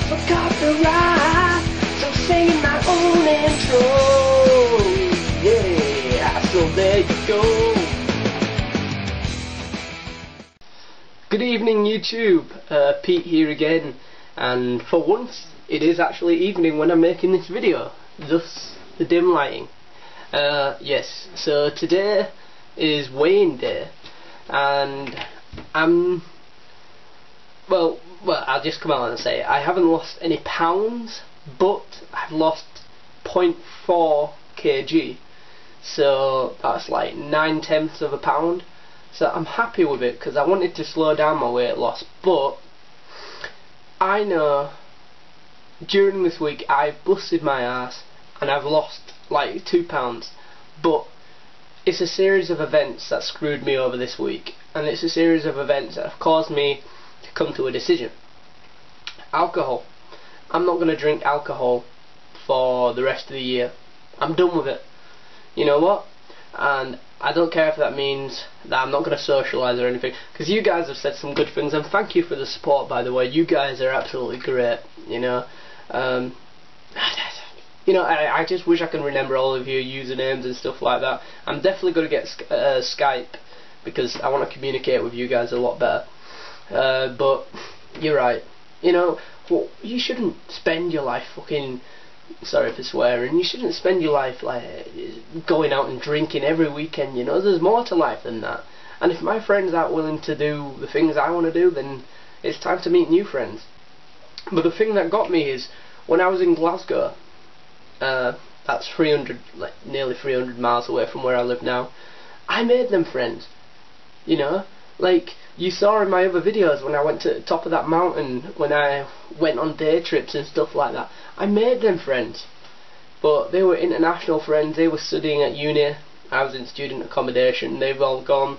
forgot the right, so singing my own intro. Yeah, so there you go. Good evening, YouTube. Pete here again, and for once it is actually evening when I'm making this video, thus the dim lighting. Yes, so today is weighing day, and well, I'll just come out and say I haven't lost any pounds, but I've lost 0.4 kg, so that's like 9/10 of a pound. So I'm happy with it because I wanted to slow down my weight loss, but I know during this week I've busted my ass and I've lost like 2 pounds, but it's a series of events that screwed me over this week, and it's a series of events that have caused me to come to a decision. Alcohol. I'm not going to drink alcohol for the rest of the year. I'm done with it. You know what? And I don't care if that means that I'm not going to socialise or anything, because you guys have said some good things, and thank you for the support, by the way. You guys are absolutely great, you know. I just wish I can remember all of your usernames and stuff like that. I'm definitely going to get Skype, because I want to communicate with you guys a lot better. But you're right. You know, well, you shouldn't spend your life fucking, sorry for swearing, you shouldn't spend your life like going out and drinking every weekend. You know, there's more to life than that. And if my friends aren't willing to do the things I want to do, then it's time to meet new friends. But the thing that got me is when I was in Glasgow. That's 300, like nearly 300 miles away from where I live now. I made them friends, you know, like you saw in my other videos when I went to the top of that mountain, when I went on day trips and stuff like that. I made them friends, but they were international friends. They were studying at uni. I was in student accommodation. They've all gone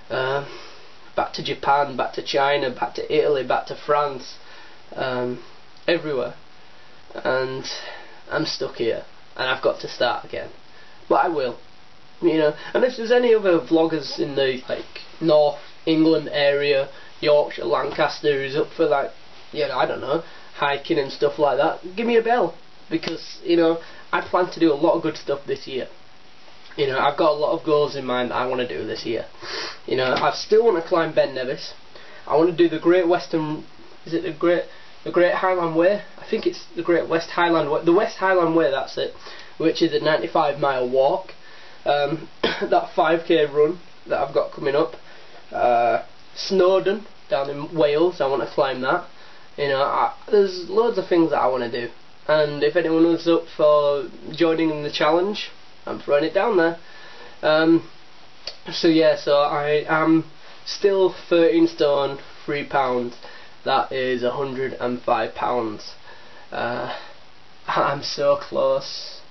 back to Japan, back to China, back to Italy, back to France, everywhere, and I'm stuck here, and I've got to start again. But I will, you know. And if there's any other vloggers in the like North England area, Yorkshire, Lancaster, who's up for like, you know, I don't know, hiking and stuff like that, give me a bell, because you know I plan to do a lot of good stuff this year. You know, I've got a lot of goals in mind that I want to do this year. You know, I still want to climb Ben Nevis. I want to do the Great Western. Is it the Great Highland Way? I think it's the Great West Highland Way. The West Highland Way, that's it. Which is a 95-mile walk. That 5k run that I've got coming up. Snowdon down in Wales. I want to climb that. You know, there's loads of things that I want to do. And if anyone was up for joining in the challenge, I'm throwing it down there. So yeah, so I am still 13 stone, 3 pounds. That is 105 pounds. I'm so close.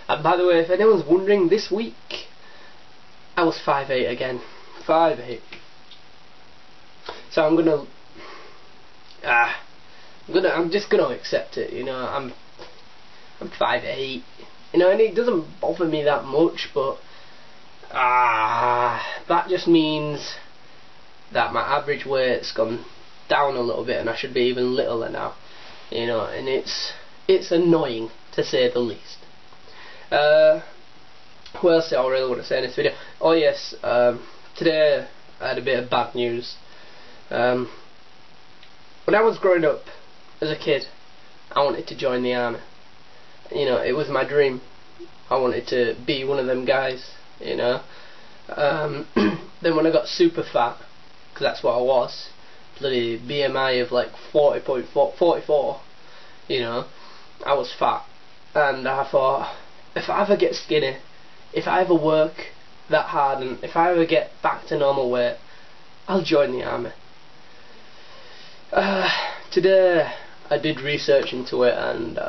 And by the way, if anyone's wondering, this week I was 5'8" again. 5'8". So I'm just gonna accept it. You know, I'm 5'8". You know, and it doesn't bother me that much, but that just means that my average weight's gone down a little bit, and I should be even littler now, you know, and it's annoying to say the least. What else do I really want to say in this video? Oh yes, today I had a bit of bad news. When I was growing up as a kid, I wanted to join the army. You know, it was my dream. I wanted to be one of them guys, you know. Then when I got super fat, because that's what I was, bloody BMI of like 44, you know, I was fat, and I thought, if I ever get skinny, if I ever work that hard, and if I ever get back to normal weight, I'll join the army. Today I did research into it, and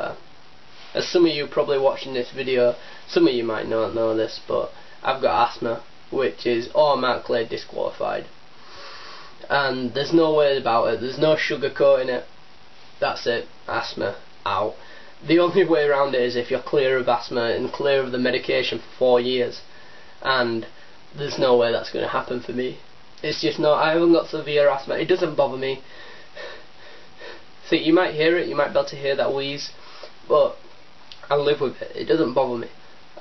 as some of you probably watching this video, some of you might not know this, but I've got asthma, which is automatically disqualified. And there's no way about it, there's no sugarcoating it. That's it, asthma, out. The only way around it is if you're clear of asthma and clear of the medication for 4 years. And there's no way that's going to happen for me. It's just not, I haven't got severe asthma, it doesn't bother me. So you might hear it, you might be able to hear that wheeze, but I live with it. It doesn't bother me.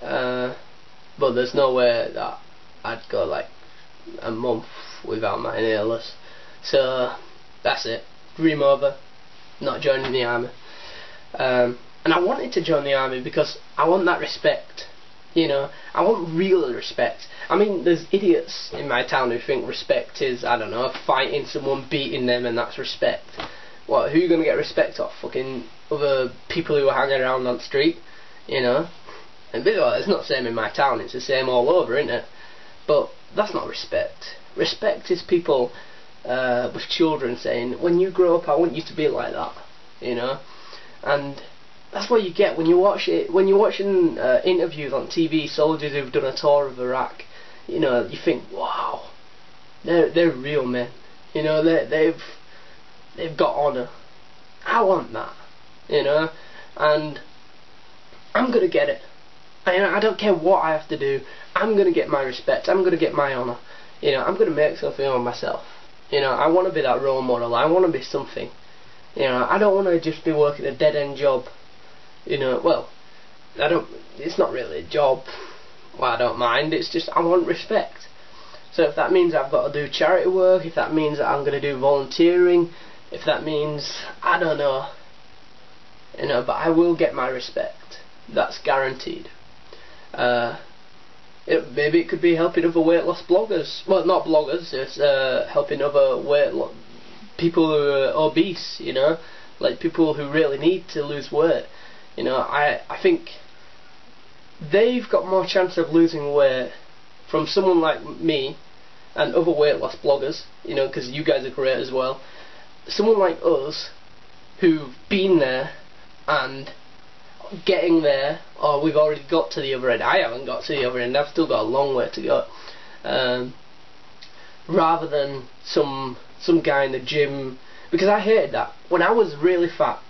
But there's no way that I'd go like a month without my inhalers. So that's it. Dream over. Not joining the army. And I wanted to join the army because I want that respect. You know, I want real respect. I mean, there's idiots in my town who think respect is, I don't know, fighting someone, beating them, and that's respect. What, who are you going to get respect off? Fucking other people who are hanging around on the street, you know? And it's not the same in my town, it's the same all over, isn't it? But that's not respect. Respect is people with children saying, when you grow up I want you to be like that, you know? And that's what you get when you watch it. When you're watching interviews on TV, soldiers who've done a tour of Iraq, you know, you think, wow, they're real men. You know, they've got honour. I want that, you know, and I'm gonna get it. I don't care what I have to do. I'm gonna get my respect. I'm gonna get my honour. You know, I'm gonna make something of myself. You know, I want to be that role model. I want to be something. You know, I don't want to just be working a dead end job. You know, well, it's not really a job. Well, I don't mind, it's just I want respect. So if that means I've got to do charity work, if that means that I'm going to do volunteering, if that means, I don't know, you know, but I will get my respect. That's guaranteed. Maybe it could be helping other weight loss bloggers. Well, not bloggers, it's helping other people who are obese, you know, like people who really need to lose weight. You know, I think they've got more chance of losing weight from someone like me and other weight loss bloggers, you know, because you guys are great as well. Someone like us who've been there and getting there, or we've already got to the other end. I haven't got to the other end, I've still got a long way to go. Rather than some guy in the gym, because I hated that. When I was really fat,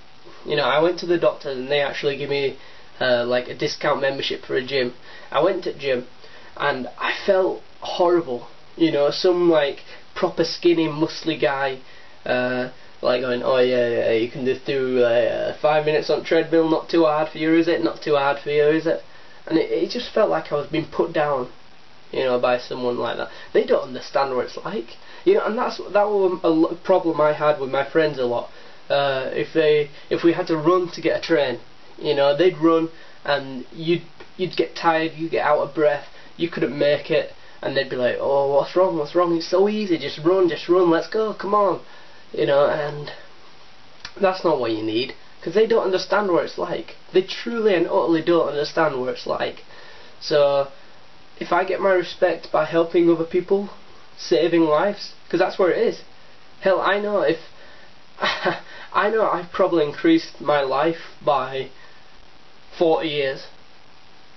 you know, I went to the doctor and they actually gave me like a discount membership for a gym. I went to the gym and I felt horrible. You know, some like proper skinny, muscly guy like going, oh yeah, you can just do 5 minutes on treadmill, not too hard for you, is it? Not too hard for you, is it? And it just felt like I was being put down, you know, by someone like that. They don't understand what it's like, you know, and that was a problem I had with my friends a lot. If we had to run to get a train, you know, they'd run and you'd get tired, you'd get out of breath, you couldn't make it, and they'd be like, oh, what's wrong, it's so easy, just run, let's go, come on, you know. And that's not what you need, because they don't understand what it's like. They truly and utterly don't understand what it's like. So if I get my respect by helping other people, saving lives, because that's where it is. Hell, I know if I know I've probably increased my life by 40 years.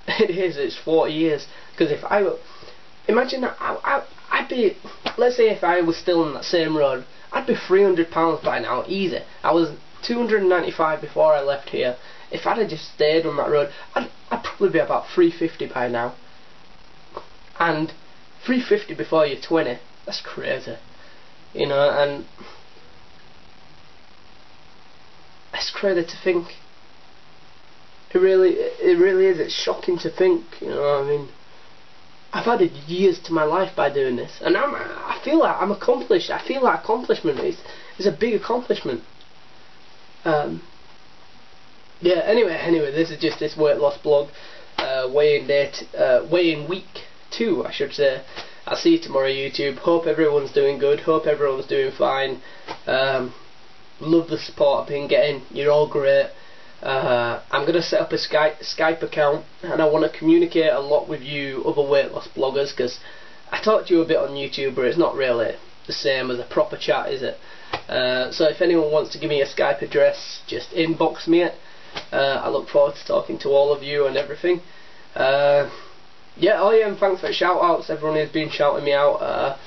It's 40 years. Because if imagine I'd be, let's say if I was still on that same road, I'd be 300 pounds by now, easy. I was 295 before I left here. If I'd have just stayed on that road, I'd probably be about 350 by now. And 350 before you're 20, that's crazy. You know, and it's crazy to think. It really is. It's shocking to think. You know what I mean? I've added years to my life by doing this, and I feel like I'm accomplished. I feel like accomplishment is a big accomplishment. Yeah. Anyway, this is just this weight loss blog. Weigh-in week 2, I should say. I'll see you tomorrow, YouTube. Hope everyone's doing good. Hope everyone's doing fine. Love the support I've been getting. You're all great. I'm going to set up a Skype account, and I want to communicate a lot with you other weight loss bloggers, because I talked to you a bit on YouTube, but it's not really the same as a proper chat, is it? So if anyone wants to give me a Skype address, just inbox me it. I look forward to talking to all of you and everything. Yeah, and thanks for the shout outs. Everyone who's been shouting me out.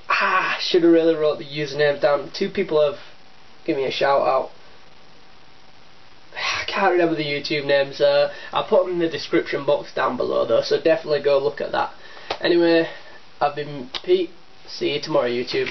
I should have really wrote the usernames down. 2 people have given me a shout out. I can't remember the YouTube names. I'll put them in the description box down below though, so definitely go look at that. Anyway, I've been Pete. See you tomorrow, YouTube.